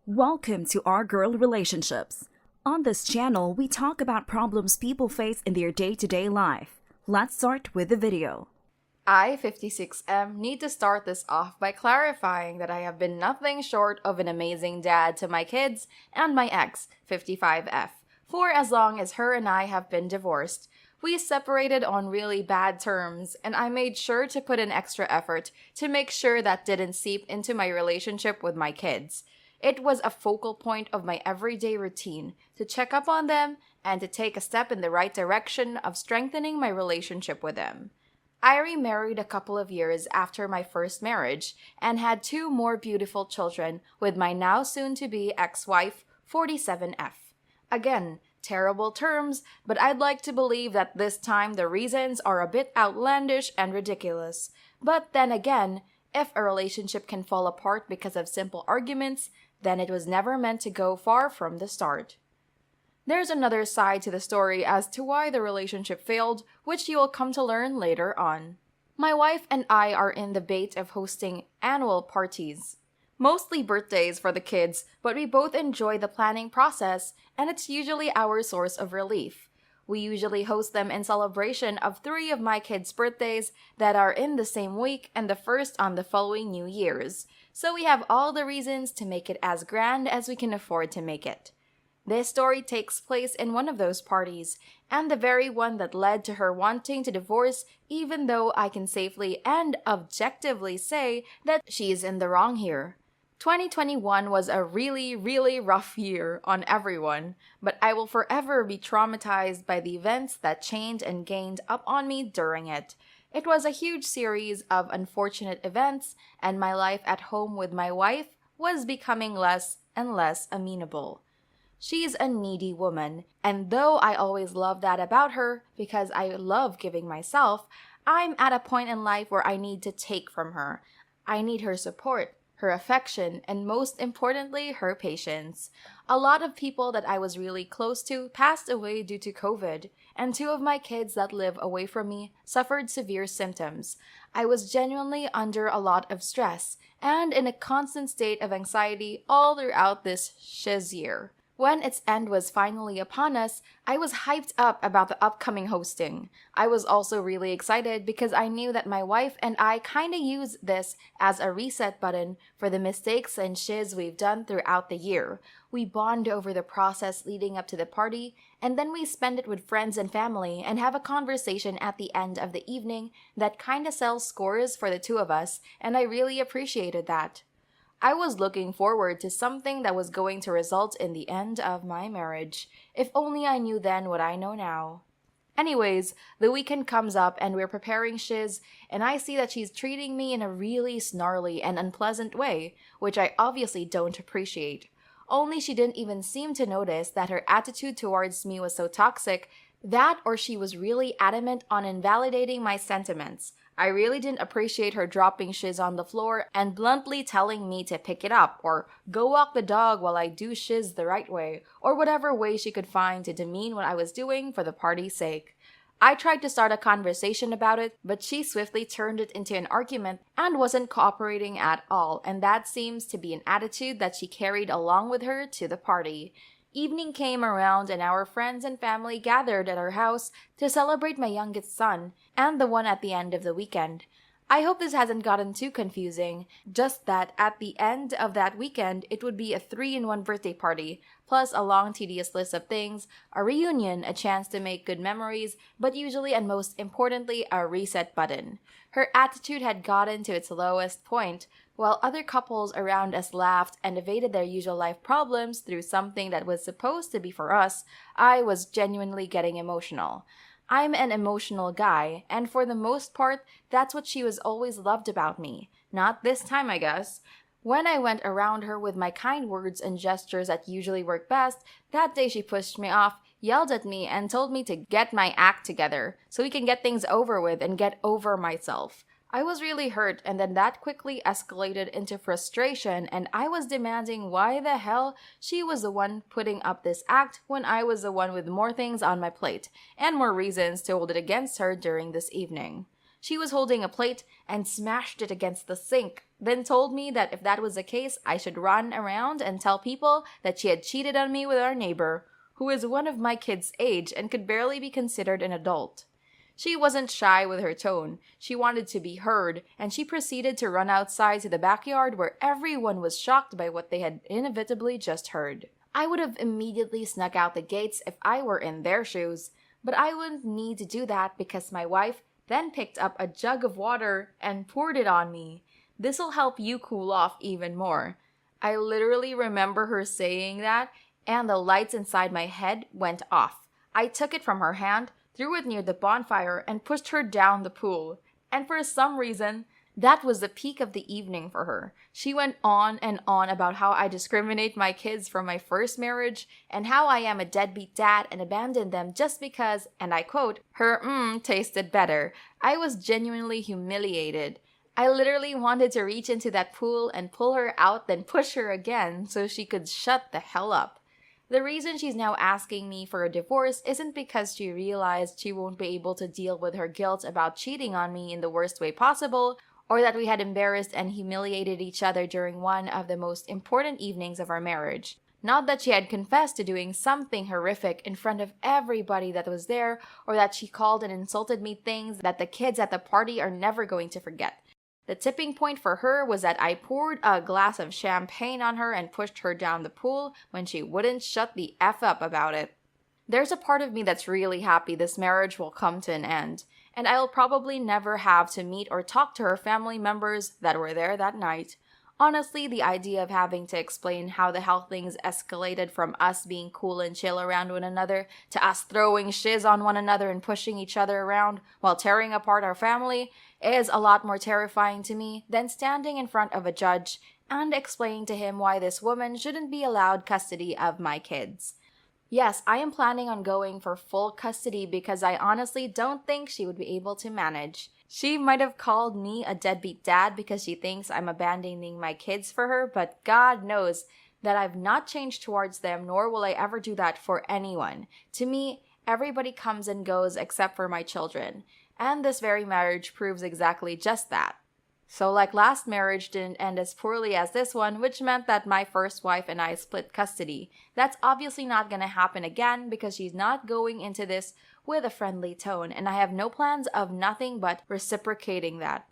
Welcome to Our Girl Relationships. On this channel, we talk about problems people face in their day-to-day life. Let's start with the video. I, 56M, need to start this off by clarifying that I have been nothing short of an amazing dad to my kids and my ex, 55F, for as long as her and I have been divorced. We separated on really bad terms, and I made sure to put in extra effort to make sure that didn't seep into my relationship with my kids. It was a focal point of my everyday routine to check up on them and to take a step in the right direction of strengthening my relationship with them. I remarried a couple of years after my first marriage and had 2 more beautiful children with my now soon-to-be ex-wife, 47F. Again, terrible terms, but I'd like to believe that this time the reasons are a bit outlandish and ridiculous. But then again, if a relationship can fall apart because of simple arguments, then it was never meant to go far from the start. There's another side to the story as to why the relationship failed, which you will come to learn later on. My wife and I are in the bait of hosting annual parties. Mostly birthdays for the kids, but we both enjoy the planning process, and it's usually our source of relief. We usually host them in celebration of 3 of my kids' birthdays that are in the same week and the first on the following New Year's. So we have all the reasons to make it as grand as we can afford to make it. This story takes place in one of those parties, and the very one that led to her wanting to divorce, even though I can safely and objectively say that she's in the wrong here. 2021 was a really, really rough year on everyone, but I will forever be traumatized by the events that chained and gained up on me during it. It was a huge series of unfortunate events, and my life at home with my wife was becoming less and less amenable. She's a needy woman, and though I always love that about her because I love giving myself, I'm at a point in life where I need to take from her. I need her support, her affection, and most importantly, her patience. A lot of people that I was really close to passed away due to COVID, and 2 of my kids that live away from me suffered severe symptoms. I was genuinely under a lot of stress and in a constant state of anxiety all throughout this shiz year. When its end was finally upon us, I was hyped up about the upcoming hosting. I was also really excited because I knew that my wife and I kinda use this as a reset button for the mistakes and shiz we've done throughout the year. We bond over the process leading up to the party, and then we spend it with friends and family and have a conversation at the end of the evening that kinda sells scores for the 2 of us, and I really appreciated that. I was looking forward to something that was going to result in the end of my marriage. If only I knew then what I know now. Anyways, the weekend comes up and we're preparing shiz, and I see that she's treating me in a really snarly and unpleasant way, which I obviously don't appreciate. Only she didn't even seem to notice that her attitude towards me was so toxic, that or she was really adamant on invalidating my sentiments. I really didn't appreciate her dropping shiz on the floor and bluntly telling me to pick it up or go walk the dog while I do shiz the right way, or whatever way she could find to demean what I was doing for the party's sake. I tried to start a conversation about it, but she swiftly turned it into an argument and wasn't cooperating at all, and that seems to be an attitude that she carried along with her to the party. Evening came around and our friends and family gathered at our house to celebrate my youngest son and the one at the end of the weekend. I hope this hasn't gotten too confusing, just that at the end of that weekend it would be a 3-in-1 birthday party, plus a long tedious list of things, a reunion, a chance to make good memories, but usually and most importantly a reset button. Her attitude had gotten to its lowest point, while other couples around us laughed and evaded their usual life problems through something that was supposed to be for us. I was genuinely getting emotional. I'm an emotional guy, and for the most part, that's what she was always loved about me. Not this time, I guess. When I went around her with my kind words and gestures that usually work best, that day she pushed me off, yelled at me, and told me to get my act together so we can get things over with and get over myself. I was really hurt, and then that quickly escalated into frustration, and I was demanding why the hell she was the one putting up this act when I was the one with more things on my plate and more reasons to hold it against her during this evening. She was holding a plate and smashed it against the sink, then told me that if that was the case, I should run around and tell people that she had cheated on me with our neighbor, who is one of my kids' age and could barely be considered an adult. She wasn't shy with her tone. She wanted to be heard, and she proceeded to run outside to the backyard where everyone was shocked by what they had inevitably just heard. I would have immediately snuck out the gates if I were in their shoes, but I wouldn't need to do that because my wife then picked up a jug of water and poured it on me. This'll help you cool off even more. I literally remember her saying that, and the lights inside my head went off. I took it from her hand, threw it near the bonfire, and pushed her down the pool. And for some reason, that was the peak of the evening for her. She went on and on about how I discriminate my kids from my first marriage and how I am a deadbeat dad and abandoned them just because, and I quote, her tasted better. I was genuinely humiliated. I literally wanted to reach into that pool and pull her out, then push her again so she could shut the hell up. The reason she's now asking me for a divorce isn't because she realized she won't be able to deal with her guilt about cheating on me in the worst way possible, or that we had embarrassed and humiliated each other during one of the most important evenings of our marriage. Not that she had confessed to doing something horrific in front of everybody that was there, or that she called and insulted me things that the kids at the party are never going to forget. The tipping point for her was that I poured a glass of champagne on her and pushed her down the pool when she wouldn't shut the F up about it. There's a part of me that's really happy this marriage will come to an end, and I'll probably never have to meet or talk to her family members that were there that night. Honestly, the idea of having to explain how the hell things escalated from us being cool and chill around one another to us throwing shiz on one another and pushing each other around while tearing apart our family is a lot more terrifying to me than standing in front of a judge and explaining to him why this woman shouldn't be allowed custody of my kids. Yes, I am planning on going for full custody because I honestly don't think she would be able to manage. She might have called me a deadbeat dad because she thinks I'm abandoning my kids for her, but God knows that I've not changed towards them, nor will I ever do that for anyone. To me, everybody comes and goes except for my children, and this very marriage proves exactly just that. So like last marriage didn't end as poorly as this one, which meant that my first wife and I split custody. That's obviously not gonna happen again because she's not going into this with a friendly tone, and I have no plans of nothing but reciprocating that.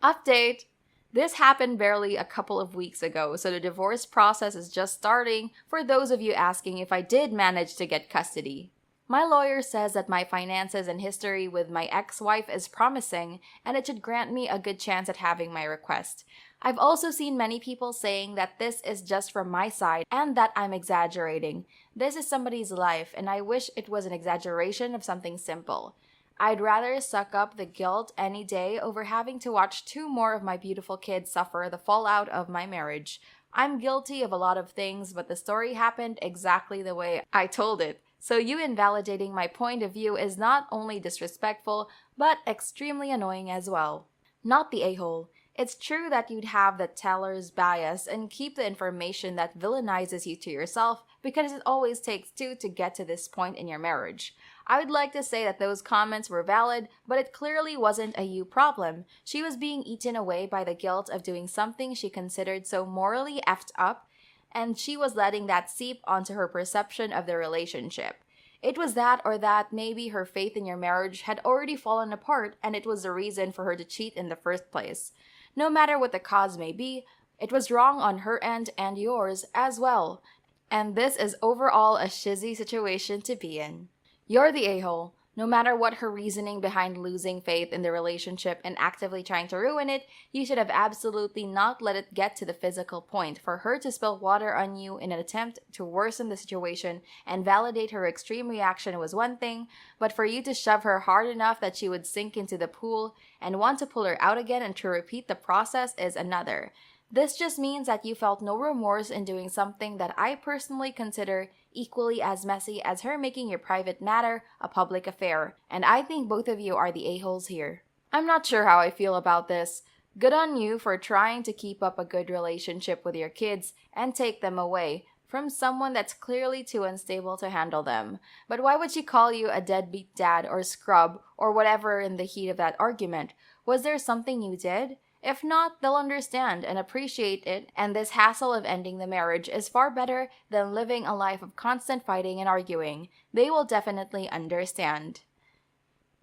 Update! This happened barely a couple of weeks ago, so the divorce process is just starting for those of you asking if I did manage to get custody. My lawyer says that my finances and history with my ex-wife is promising, and it should grant me a good chance at having my request. I've also seen many people saying that this is just from my side and that I'm exaggerating. This is somebody's life, and I wish it was an exaggeration of something simple. I'd rather suck up the guilt any day over having to watch 2 more of my beautiful kids suffer the fallout of my marriage. I'm guilty of a lot of things, but the story happened exactly the way I told it. So you invalidating my point of view is not only disrespectful, but extremely annoying as well. Not the a-hole. It's true that you'd have the teller's bias and keep the information that villainizes you to yourself because it always takes 2 to get to this point in your marriage. I would like to say that those comments were valid, but it clearly wasn't a you problem. She was being eaten away by the guilt of doing something she considered so morally effed up, and she was letting that seep onto her perception of the relationship. It was that, or that maybe her faith in your marriage had already fallen apart and it was the reason for her to cheat in the first place. No matter what the cause may be, it was wrong on her end and yours as well. And this is overall a shizzy situation to be in. You're the a-hole. No matter what her reasoning behind losing faith in the relationship and actively trying to ruin it, you should have absolutely not let it get to the physical point for her to spill water on you in an attempt to worsen the situation and validate her extreme reaction was one thing, but for you to shove her hard enough that she would sink into the pool and want to pull her out again and to repeat the process is another. This just means that you felt no remorse in doing something that I personally consider equally as messy as her making your private matter a public affair, and I think both of you are the a-holes here. I'm not sure how I feel about this. Good on you for trying to keep up a good relationship with your kids and take them away. from someone that's clearly too unstable to handle them. But why would she call you a deadbeat dad or scrub or whatever in the heat of that argument? Was there something you did? If not, they'll understand and appreciate it, and this hassle of ending the marriage is far better than living a life of constant fighting and arguing. They will definitely understand.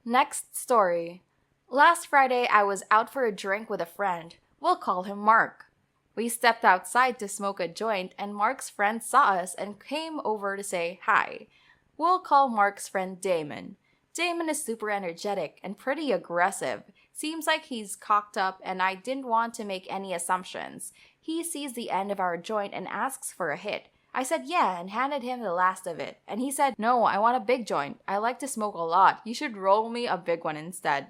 Next story. Last Friday, I was out for a drink with a friend. We'll call him Mark. We stepped outside to smoke a joint, and Mark's friend saw us and came over to say hi. We'll call Mark's friend Damon. Damon is super energetic and pretty aggressive. Seems like he's cocked up, and I didn't want to make any assumptions. He sees the end of our joint and asks for a hit. I said yeah and handed him the last of it. And he said, no, I want a big joint. I like to smoke a lot. You should roll me a big one instead.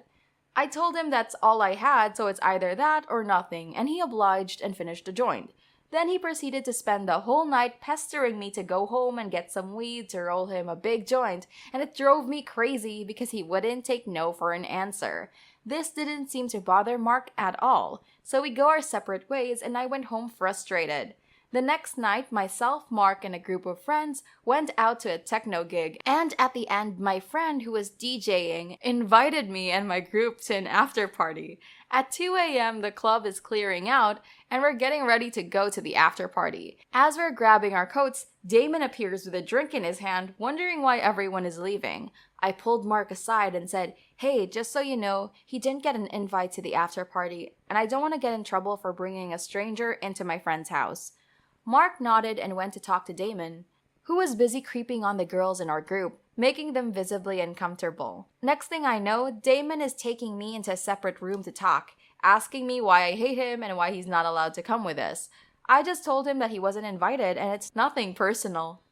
I told him that's all I had, so it's either that or nothing, and he obliged and finished the joint. Then he proceeded to spend the whole night pestering me to go home and get some weed to roll him a big joint, and it drove me crazy because he wouldn't take no for an answer. This didn't seem to bother Mark at all, so we go our separate ways and I went home frustrated. The next night, myself, Mark, and a group of friends went out to a techno gig, and at the end, my friend who was DJing invited me and my group to an after party. At 2 a.m., the club is clearing out, and we're getting ready to go to the after party. As we're grabbing our coats, Damon appears with a drink in his hand, wondering why everyone is leaving. I pulled Mark aside and said, hey, just so you know, he didn't get an invite to the after party, and I don't want to get in trouble for bringing a stranger into my friend's house. Mark nodded and went to talk to Damon, who was busy creeping on the girls in our group, making them visibly uncomfortable. Next thing I know, Damon is taking me into a separate room to talk, asking me why I hate him and why he's not allowed to come with us. I just told him that he wasn't invited and it's nothing personal.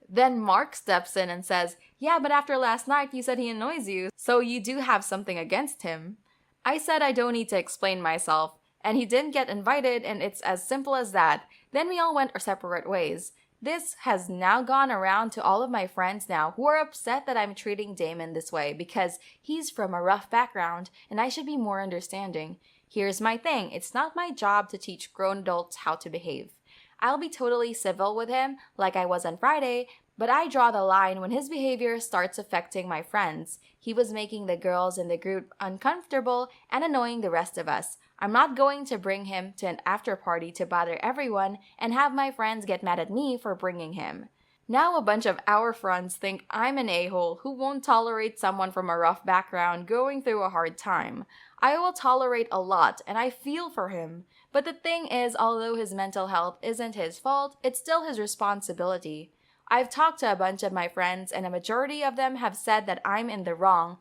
Then Mark steps in and says, yeah, but after last night you said he annoys you, so you do have something against him. I said I don't need to explain myself, and he didn't get invited, and it's as simple as that. Then we all went our separate ways. This has now gone around to all of my friends now who are upset that I'm treating Damon this way because he's from a rough background and I should be more understanding. Here's my thing. It's not my job to teach grown adults how to behave. I'll be totally civil with him like I was on Friday, but I draw the line when his behavior starts affecting my friends. He was making the girls in the group uncomfortable and annoying the rest of us. I'm not going to bring him to an after party to bother everyone and have my friends get mad at me for bringing him. Now a bunch of our friends think I'm an a-hole who won't tolerate someone from a rough background going through a hard time. I will tolerate a lot and I feel for him. But the thing is, although his mental health isn't his fault, it's still his responsibility. I've talked to a bunch of my friends and a majority of them have said that I'm in the wrong.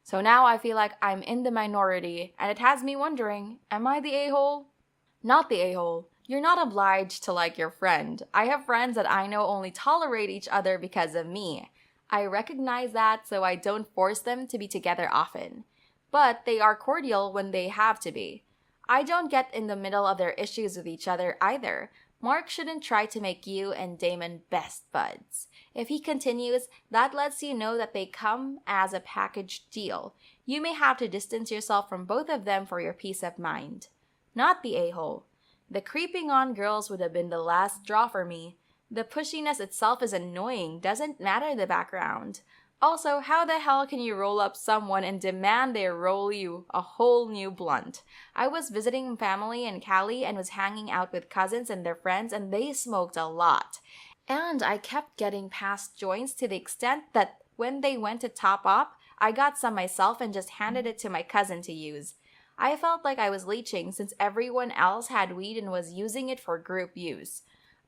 So now I feel like I'm in the minority, and it has me wondering, am I the a-hole? Not the a-hole. You're not obliged to like your friend. I have friends that I know only tolerate each other because of me. I recognize that, so I don't force them to be together often. But they are cordial when they have to be. I don't get in the middle of their issues with each other either. Mark shouldn't try to make you and Damon best buds. If he continues, that lets you know that they come as a package deal. You may have to distance yourself from both of them for your peace of mind. Not the a-hole. The creeping on girls would have been the last straw for me. The pushiness itself is annoying, doesn't matter the background. Also, how the hell can you roll up someone and demand they roll you a whole new blunt? I was visiting family in Cali and was hanging out with cousins and their friends, and they smoked a lot. And I kept getting past joints to the extent that when they went to top up, I got some myself and just handed it to my cousin to use. I felt like I was leeching since everyone else had weed and was using it for group use.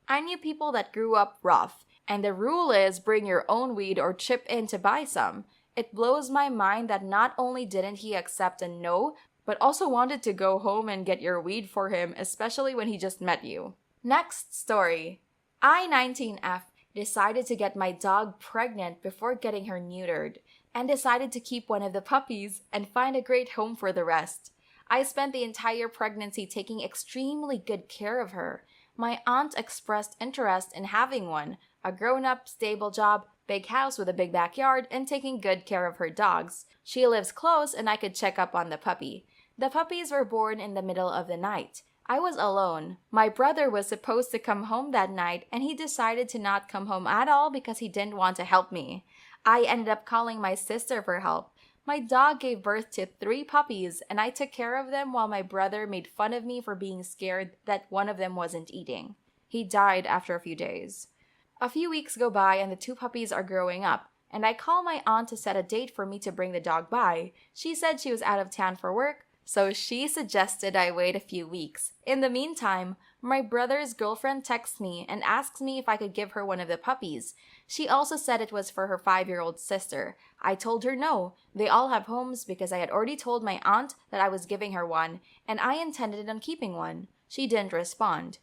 I knew people that grew up rough. And the rule is bring your own weed or chip in to buy some. It blows my mind that not only didn't he accept a no, but also wanted to go home and get your weed for him, especially when he just met you. Next story. I-19F decided to get my dog pregnant before getting her neutered, and decided to keep one of the puppies and find a great home for the rest. I spent the entire pregnancy taking extremely good care of her. My aunt expressed interest in having one, a grown-up, stable job, big house with a big backyard, and taking good care of her dogs. She lives close and I could check up on the puppy. The puppies were born in the middle of the night. I was alone. My brother was supposed to come home that night, and he decided to not come home at all because he didn't want to help me. I ended up calling my sister for help. My dog gave birth to 3 puppies, and I took care of them while my brother made fun of me for being scared that one of them wasn't eating. He died after a few days. A few weeks go by and the 2 puppies are growing up, and I call my aunt to set a date for me to bring the dog by. She said she was out of town for work, so she suggested I wait a few weeks. In the meantime, my brother's girlfriend texts me and asks me if I could give her one of the puppies. She also said it was for her 5-year-old sister. I told her no, they all have homes because I had already told my aunt that I was giving her one, and I intended on keeping one. She didn't respond.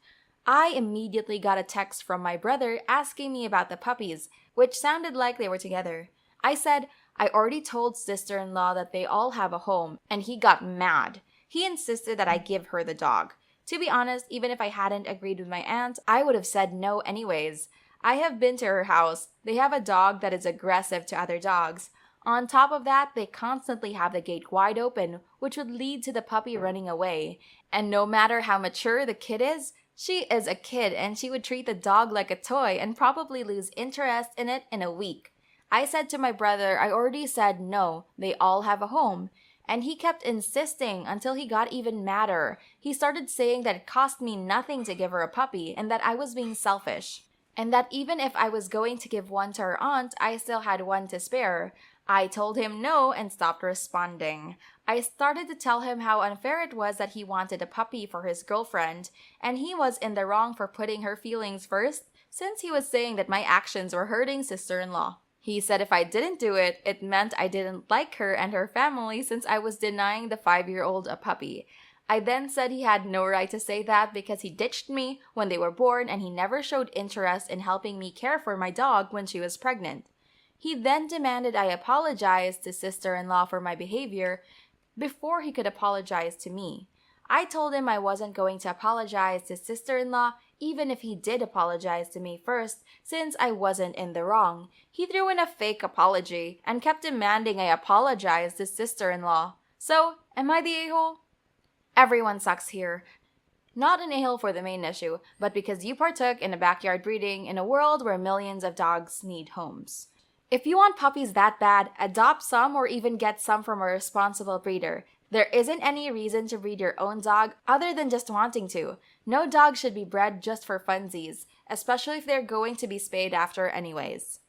I immediately got a text from my brother asking me about the puppies, which sounded like they were together. I said, I already told sister-in-law that they all have a home, and he got mad. He insisted that I give her the dog. To be honest, even if I hadn't agreed with my aunt, I would have said no anyways. I have been to her house. They have a dog that is aggressive to other dogs. On top of that, they constantly have the gate wide open, which would lead to the puppy running away. And no matter how mature the kid is, she is a kid and she would treat the dog like a toy and probably lose interest in it in a week. I said to my brother I already said no, they all have a home. And he kept insisting until he got even madder. He started saying that it cost me nothing to give her a puppy and that I was being selfish. And that even if I was going to give one to her aunt, I still had one to spare. I told him no and stopped responding. I started to tell him how unfair it was that he wanted a puppy for his girlfriend, and he was in the wrong for putting her feelings first, since he was saying that my actions were hurting sister-in-law. He said if I didn't do it, it meant I didn't like her and her family since I was denying the 5-year-old a puppy. I then said he had no right to say that because he ditched me when they were born and he never showed interest in helping me care for my dog when she was pregnant. He then demanded I apologize to sister-in-law for my behavior before he could apologize to me. I told him I wasn't going to apologize to sister-in-law even if he did apologize to me first, since I wasn't in the wrong. He threw in a fake apology and kept demanding I apologize to sister-in-law. So, am I the a-hole? Everyone sucks here. Not an a-hole for the main issue, but because you partook in a backyard breeding in a world where millions of dogs need homes. If you want puppies that bad, adopt some or even get some from a responsible breeder. There isn't any reason to breed your own dog other than just wanting to. No dog should be bred just for funsies, especially if they're going to be spayed after anyways.